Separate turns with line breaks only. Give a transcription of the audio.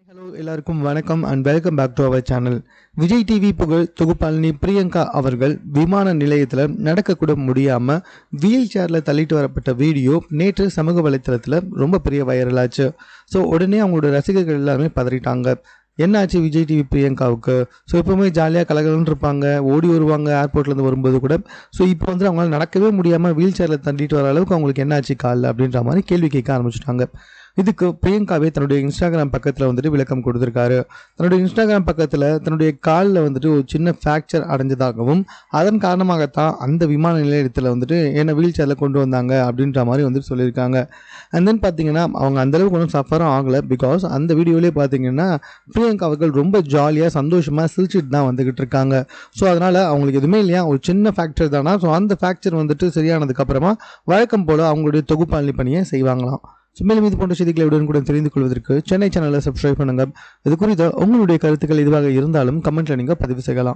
Hello எல்லாருக்கும் வணக்கம் and welcome back to our channel. Vijay TV புகழ் தொகுப்பாளினி பிரியங்கா அவர்கள் விமான நிலையத்தில் நடக்கக்கூட முடியாமல் வீல் சேரில் தள்ளிட்டு வரப்பட்ட வீடியோ நேற்று சமூக வலைத்தளத்தில் ரொம்ப பெரிய வைரலாச்சு. ஸோ உடனே அவங்களோட ரசிகர்கள் எல்லாருமே பதறிட்டாங்க. என்னாச்சு விஜய் டிவி பிரியங்காவுக்கு? ஸோ எப்போவுமே ஜாலியாக கலகலன்னு இருப்பாங்க, ஓடி வருவாங்க ஏர்போர்ட்லேருந்து வரும்போது கூட. ஸோ இப்போ அவங்களால நடக்கவே முடியாமல் வீல் சேரில் தள்ளிட்டு வர அளவுக்கு அவங்களுக்கு என்னாச்சு காலில் அப்படின்ற மாதிரி கேள்வி கேட்க ஆரம்பிச்சிட்டாங்க. இதுக்கு பிரியங்காவே தன்னுடைய இன்ஸ்டாகிராம் பக்கத்தில் விளக்கம் கொடுத்துருக்காரு. தன்னுடைய இன்ஸ்டாகிராம் பக்கத்தில் தன்னுடைய காலில் ஒரு சின்ன ஃப்ராக்சர் அடைஞ்சதாகவும் அதன் காரணமாகத்தான் அந்த விமான நிலையத்தில் என்ன வீல் சேரில் கொண்டு வந்தாங்க அப்படின்ற மாதிரி சொல்லியிருக்காங்க. அண்ட் தென் பார்த்தீங்கன்னா அவங்க அந்தளவுக்கு ஒன்றும் சஃபரும் ஆகலை. பிகாஸ் அந்த வீடியோவிலே பார்த்தீங்கன்னா பிரியங்கா அவர்கள் ரொம்ப ஜாலியாக சந்தோஷமாக சிரிச்சிட்டு தான் வந்துக்கிட்டு இருக்காங்க. ஸோ அதனால் அவங்களுக்கு எதுவுமே இல்லையா, ஒரு சின்ன ஃப்ராக்சர் தானா. ஸோ அந்த ஃப்ராக்சர் சரியானதுக்கப்புறமா வழக்கம் போல் அவங்களுடைய தொகுப்பாளி பணியை செய்வாங்களாம். மேலும் இது போன்ற செய்திகளை உடனுக்குடன் தெரிந்து கொள்வதற்கு சென்னை சேனலை சப்ஸ்கிரைப் பண்ணுங்க. இது குறித்த உங்களுடைய கருத்துக்கள் எதுவாக இருந்தாலும் கமெண்ட்ல நீங்க பதிவு செய்யலாம்.